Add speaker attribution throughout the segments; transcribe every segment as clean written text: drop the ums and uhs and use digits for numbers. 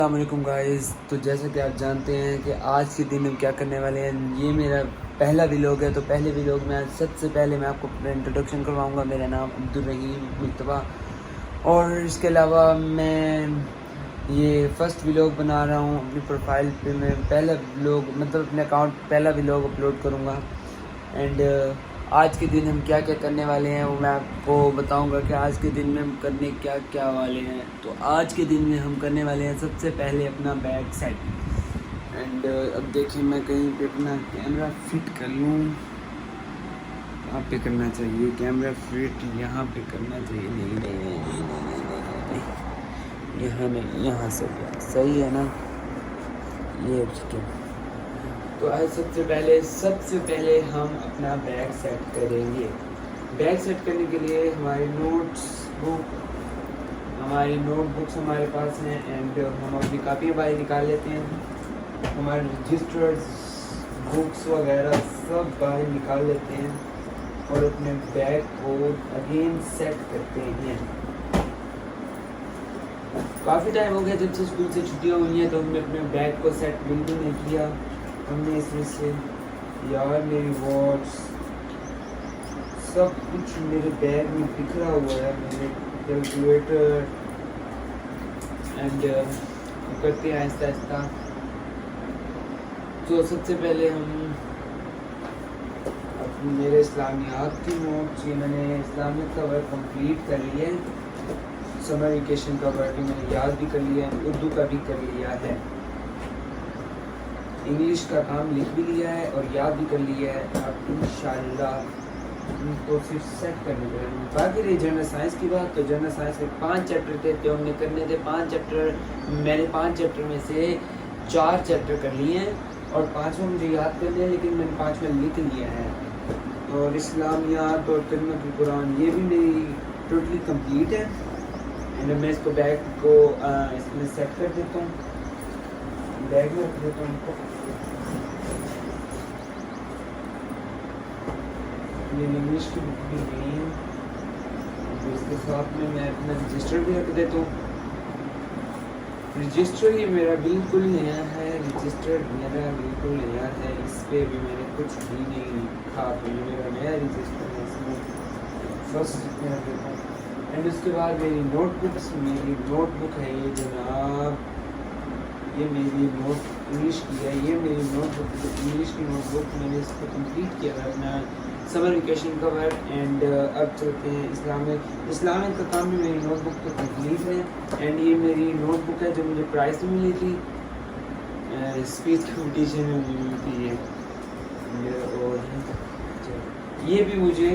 Speaker 1: अस्सलामुअलैकुम गाइस। तो जैसा कि आप जानते हैं कि आज के दिन हम क्या करने वाले हैं, ये मेरा पहला व्लॉग है। तो पहले व्लॉग में सबसे पहले मैं आपको अपना इंट्रोडक्शन करवाऊंगा। मेरा नाम अब्दुल रहीम मुस्तफ़ा, और इसके अलावा मैं ये फ़र्स्ट व्लॉग बना रहा हूँ अपनी प्रोफाइल पे। मैं पहला व्लॉग मतलब अपने अकाउंट पहला व्लॉग अपलोड करूँगा। एंड आज के दिन हम क्या क्या करने वाले हैं वो मैं आपको बताऊंगा कि आज के दिन में हम करने क्या क्या वाले हैं। तो आज के दिन में हम करने वाले हैं सबसे पहले अपना बैग सेट। एंड अब देखिए मैं कहीं पे अपना कैमरा फिट कर लूँ। कहाँ पे करना चाहिए कैमरा फिट? यहाँ पे करना चाहिए। नहीं, यहाँ नहीं, यहाँ से सही है ना? ये ठीक है। तो आज सबसे पहले हम अपना बैग सेट करेंगे। बैग सेट करने के लिए हमारी नोटबुक्स हमारे पास हैं। एंड हम अपनी कापियाँ बाहर निकाल लेते हैं। हमारे रजिस्टर्स, बुक्स वगैरह सब बाहर निकाल लेते हैं और अपने बैग को अगेन सेट करते हैं। काफ़ी टाइम हो गया जब से स्कूल से छुट्टियाँ हुई हैं, तो हमने अपने बैग को सेट बिल्कुल नहीं किया। हमने इसमें से यार मेरी वॉच सब कुछ मेरे बैग में बिखरा हुआ है। मेरे कैलकुलेटर एंड करते हैं आहिस्ता आहिस्ता। तो सबसे पहले हम अपने मेरे इस्लामियात की नोट्स, ये मैंने इस्लामिक का वर्क कंप्लीट कर लिया है। समर वेकेशन का वर्क भी मैंने याद भी कर लिया है, उर्दू का भी कर लिया है, इंग्लिश का काम लिख भी लिया है और याद भी कर लिया है। अब इंशाल्लाह उनको सिर्फ सेट करने पड़ेंगे। बाकी रही जनरल साइंस की बात, तो जनरल साइंस के 5 चैप्टर थे जो हमने करने थे। 5 चैप्टर मैंने 5 चैप्टर में से 4 चैप्टर कर लिए हैं और 5वां मुझे याद कर लिया, लेकिन मैंने 5वां लिख लिया है। और इस्लामियात और तर्जुमा कुरान ये भी मेरी टोटली कंप्लीट है। एंड मैं इसको बैग को इसमें सेट कर देता हूँ, बैग में रख देता हूँ इनको। ये इंग्लिश की बुक भी नहीं है, तो इसके साथ में मैं अपना रजिस्टर भी रख देता हूँ। रजिस्टर ये मेरा बिल्कुल नया है, इस पर भी मैंने कुछ भी नहीं लिखा। तो ये मेरा नया रजिस्टर है, इसमें फर्स्ट में रख देता हूँ। एंड उसके बाद मेरी नोटबुक है ये जनाब, ये मेरी इंग्लिश की है। ये मेरी इंग्लिश की नोटबुक मैंने इसको कंप्लीट किया था अपना समर वेकेशन का वर्क। एंड अब चलते हैं इस्लामिक का काम भी मेरी नोटबुक तो कंप्लीट है। एंड ये मेरी नोटबुक है जो मुझे प्राइस में मिली थी, स्पीच कंपटीशन में मिली थी ये। और ये भी मुझे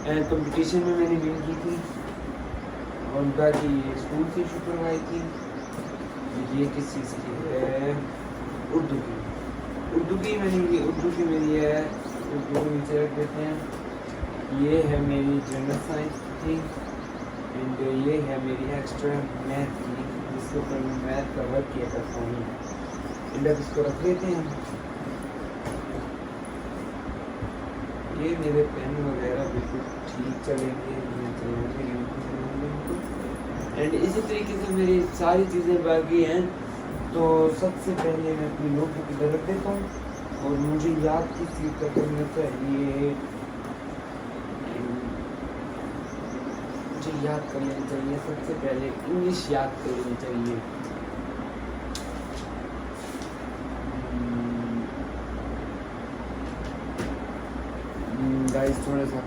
Speaker 1: कंपटीशन में मैंने विन की थी, और बाकी ये स्कूल से इशू करवाई थी। ये किस चीज़ की है? उर्दू की मेरी है। उर्दू को नीचे रख देते हैं। ये है मेरी जनरल साइंस की, एंड ये है मेरी एक्स्ट्रा मैथ की, जिसके ऊपर मैं मैथ का वर्क किया करता हूँ। एंड अब इसको रख देते हैं। ये मेरे पेन वगैरह बिल्कुल ठीक चलेंगे। एंड इसी तरीके से मेरी सारी चीज़ें बाकी हैं। तो सबसे पहले मैं अपनी नोटबुक इधर रख देता हूँ, और मुझे याद किस चीज़ का करना चाहिए, मुझे याद कर लेना चाहिए। सबसे पहले इंग्लिश याद कर लेनी चाहिए। गाइस थोड़ा सा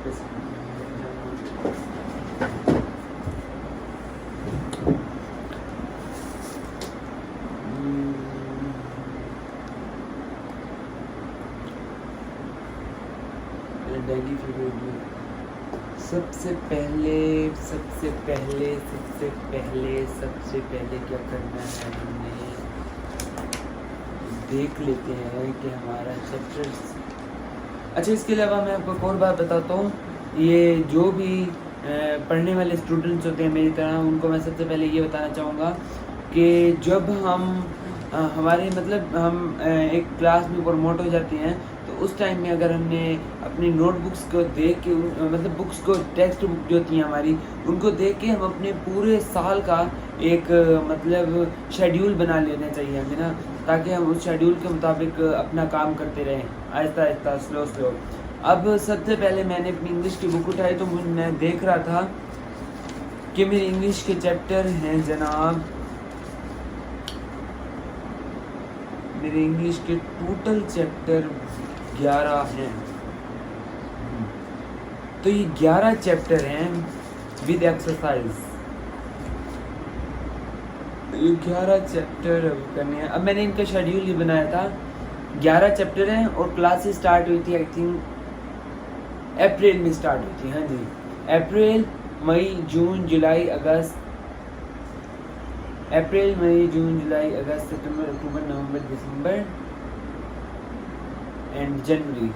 Speaker 1: डेली फीवर में सबसे पहले क्या करना है, हमने देख लेते हैं कि हमारा चैप्टर। अच्छा, इसके अलावा मैं आपको एक और बात बताता हूँ। ये जो भी पढ़ने वाले स्टूडेंट्स होते हैं मेरी तरह, उनको मैं सबसे पहले ये बताना चाहूँगा कि जब हम हमारे मतलब हम एक क्लास में प्रमोट हो जाते हैं, तो उस टाइम में अगर हमने अपनी नोटबुक्स को देख के मतलब बुक्स को, टेक्स्ट बुक जो थी हमारी, उनको देख के हम अपने पूरे साल का एक मतलब शेड्यूल बना लेना चाहिए हमें ना, ताकि हम उस शेड्यूल के मुताबिक अपना काम करते रहें आहिस्ता आहिस्ता, स्लो स्लो। अब सबसे पहले मैंने अपनी इंग्लिश की बुक उठाई तो मैं देख रहा था कि मेरे इंग्लिश के चैप्टर हैं जनाब, मेरे इंग्लिश के टोटल चैप्टर 11 हैं। तो ये 11 चैप्टर हैं विद एक्सरसाइज, ये 11 चैप्टर करने हैं। अब मैंने इनका शेड्यूल ये बनाया था, 11 चैप्टर हैं और क्लासेस स्टार्ट हुई थी आई थिंक अप्रैल में स्टार्ट हुई थी। हाँ जी, अप्रैल, मई, जून, जुलाई, अगस्त, अप्रैल, मई, जून, जुलाई, अगस्त, सितंबर, अक्टूबर, नवंबर, दिसंबर एंड जनवरी।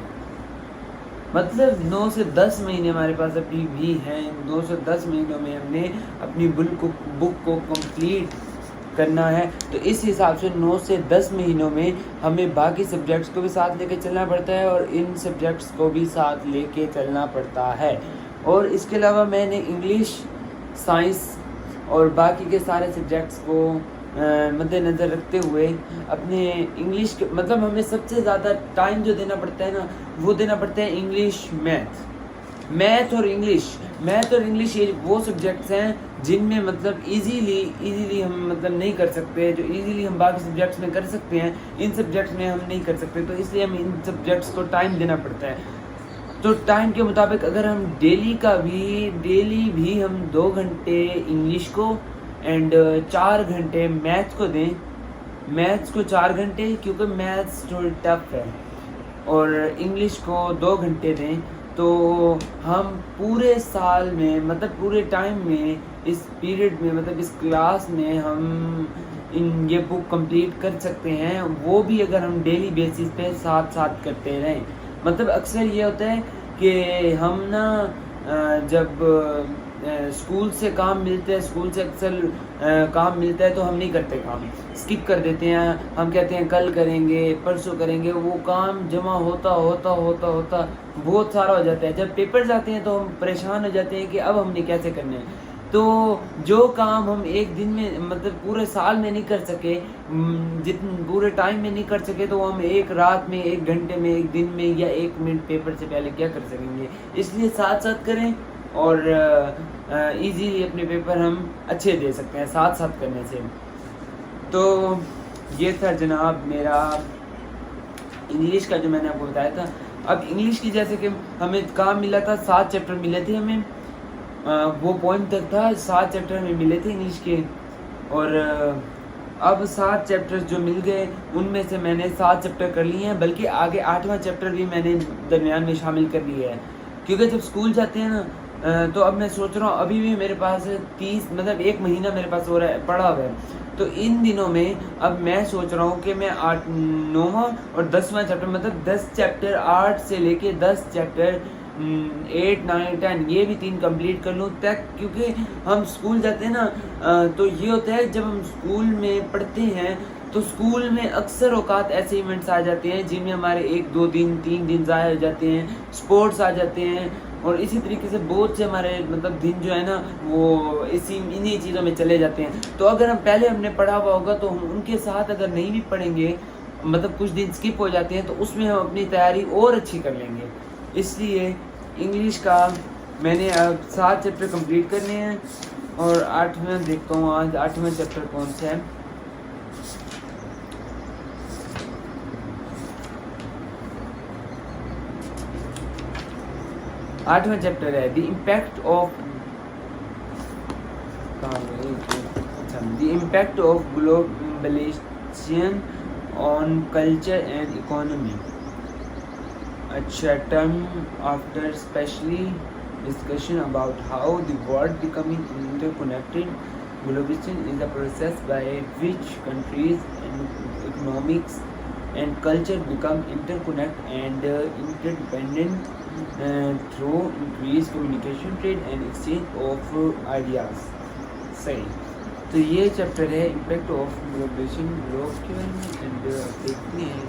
Speaker 1: मतलब 9 से 10 महीने हमारे पास अभी भी हैं। 9 से 10 महीनों में हमने अपनी बुक को कंप्लीट करना है। तो इस हिसाब से 9 से 10 महीनों में हमें बाकी सब्जेक्ट्स को भी साथ लेके चलना पड़ता है और इन सब्जेक्ट्स को भी साथ लेके चलना पड़ता है। और इसके अलावा मैंने इंग्लिश, साइंस और बाकी के सारे सब्जेक्ट्स को मद्देनज़र रखते हुए अपने इंग्लिश के मतलब हमें सबसे ज़्यादा टाइम जो देना पड़ता है ना, वो देना पड़ता है इंग्लिश, मैथ और इंग्लिश ये वो सब्जेक्ट्स हैं जिनमें मतलब इजीली हम मतलब नहीं कर सकते, जो इजीली हम बाकी सब्जेक्ट्स में कर सकते हैं, इन सब्जेक्ट्स में हम नहीं कर सकते। तो इसलिए हमें इन सब्जेक्ट्स को टाइम देना पड़ता है। तो टाइम के मुताबिक अगर हम डेली भी हम 2 घंटे इंग्लिश को एंड 4 घंटे मैथ्स को दें, मैथ्स को 4 घंटे क्योंकि मैथ्स थोड़ी टफ है, और इंग्लिश को 2 घंटे दें, तो हम पूरे साल में मतलब पूरे टाइम में इस पीरियड में मतलब इस क्लास में हम ये बुक कंप्लीट कर सकते हैं। वो भी अगर हम डेली बेसिस पे साथ करते रहें। मतलब अक्सर ये होता है कि हम ना जब स्कूल से काम मिलते हैं, स्कूल से अक्सर काम मिलता है तो हम नहीं करते, काम स्किप कर देते हैं। हम कहते हैं कल करेंगे, परसों करेंगे, वो काम जमा होता बहुत सारा हो जाता है। जब पेपर्स आते हैं तो हम परेशान हो जाते हैं कि अब हमने कैसे करने हैं। तो जो काम हम एक दिन में मतलब पूरे साल में नहीं कर सके, जितने पूरे टाइम में नहीं कर सके, तो हम एक रात में, 1 घंटे में, 1 दिन में या 1 मिनट पेपर से पहले क्या कर सकेंगे। इसलिए साथ करें और इजीली अपने पेपर हम अच्छे दे सकते हैं साथ करने से। तो ये था जनाब मेरा इंग्लिश का जो मैंने आपको बताया था। अब इंग्लिश की जैसे कि हमें काम मिला था, 7 चैप्टर मिले थे हमें, वो पॉइंट तक था 7 चैप्टर हमें मिले थे इंग्लिश के। और अब 7 चैप्टर्स जो मिल गए उनमें से मैंने 7 चैप्टर कर लिए हैं, बल्कि आगे 8वां चैप्टर भी मैंने दरमियान में शामिल कर लिया है। क्योंकि जब स्कूल जाते हैं ना तो अब मैं सोच रहा हूँ, अभी भी मेरे पास 30 मतलब 1 महीना मेरे पास हो रहा है, पड़ा हुआ है। तो इन दिनों में अब मैं सोच रहा हूँ कि मैं 9वां और 10वां चैप्टर मतलब 10 चैप्टर 8 से लेके 10 चैप्टर 8, 9, 10 ये भी 3 कंप्लीट कर लूँ तक। क्योंकि हम स्कूल जाते हैं ना तो ये होता है जब हम स्कूल में पढ़ते हैं तो स्कूल में अक्सर औकात ऐसे इवेंट्स आ जाते हैं जिनमें हमारे 1, 2 दिन, 3 दिन ज़ाया हो जाते हैं, स्पोर्ट्स आ जाते हैं, और इसी तरीके से बहुत से हमारे मतलब दिन जो है ना वो इन्हीं चीज़ों में चले जाते हैं। तो अगर हम पहले हमने पढ़ा हुआ होगा तो हम उनके साथ अगर नहीं भी पढ़ेंगे, मतलब कुछ दिन स्किप हो जाते हैं, तो उसमें हम अपनी तैयारी और अच्छी कर लेंगे। इसलिए इंग्लिश का मैंने अब 7 चैप्टर कंप्लीट करने हैं और 8वां देखता हूँ आज 8वां चैप्टर कौन सा है। आठवां चैप्टर है the impact of globalisation on culture and economy. अच्छा, term after specially discussion about how the world becoming interconnected. Globalization is a process by which countries and economics and culture become interconnected and interdependent through increased communication, trade and exchange of ideas. सही। तो ये chapter है impact of ग्लोबेशन block and देखते हैं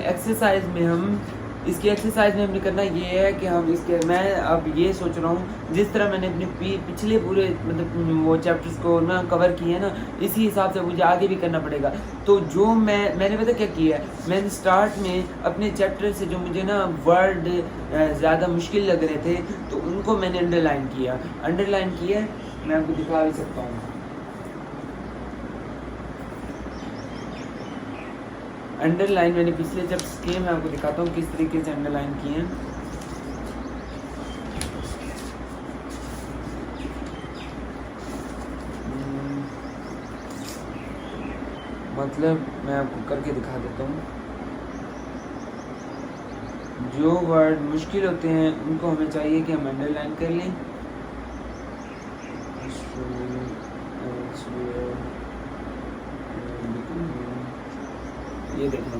Speaker 1: exercise में। इसकी exercise में हमने करना ये है कि हम इसके मैं अब ये सोच रहा हूँ जिस तरह मैंने अपने पिछले पूरे मतलब वो चैप्टर्स को ना कवर किए हैं ना, इसी हिसाब से मुझे आगे भी करना पड़ेगा। तो जो मैंने पता क्या किया है, मैंने स्टार्ट में अपने चैप्टर से जो मुझे ना वर्ड ज़्यादा मुश्किल लग रहे थे तो उनको मैंने अंडरलाइन किया है। मैं आपको दिखा भी सकता हूँ। अंडरलाइन मैंने पिछले जब किए, मैं आपको दिखाता हूँ किस तरीके से अंडरलाइन किए हैं। मतलब मैं आपको करके दिखा देता हूँ। जो वर्ड मुश्किल होते हैं उनको हमें चाहिए कि हम अंडरलाइन कर लें। ये देखो,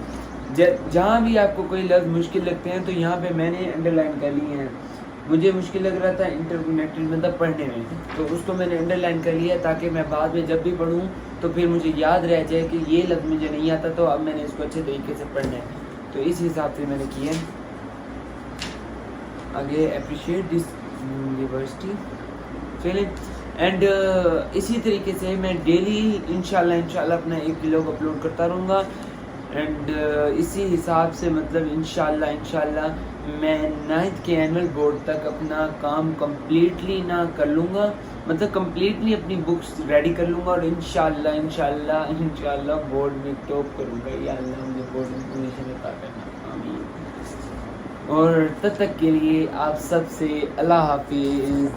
Speaker 1: जहाँ भी आपको कोई लफ्ज़ मुश्किल लगते हैं तो यहाँ पे मैंने अंडरलाइन कर लिए हैं। मुझे मुश्किल लग रहा था इंटरकनेक्टेड मतलब पढ़ने में, तो उसको मैंने अंडरलाइन कर लिया ताकि मैं बाद में जब भी पढ़ूँ तो फिर मुझे याद रह जाए कि ये लफ्ज़ मुझे नहीं आता, तो अब मैंने इसको अच्छे तरीके से पढ़ना है। तो इस हिसाब से मैंने किया। आगे अप्रिशिएट दिस यूनिवर्सिटी चलें। एंड इसी तरीके से मैं डेली इंशाल्लाह अपना एक व्लॉग अपलोड करता रहूँगा। एंड इसी हिसाब से मतलब इंशाल्लाह मैं 9th के एनुअल बोर्ड तक अपना काम कम्प्लीटली ना कर लूँगा, मतलब कम्प्लीटली अपनी बुक्स रेडी कर लूँगा और इंशाल्लाह बोर्ड में टॉप करूँगा। या अल्लाह मुझे बोर्ड में पोजीशन अता करना, आमीन। और तब तक के लिए आप सबसे अल्लाह हाफिज़।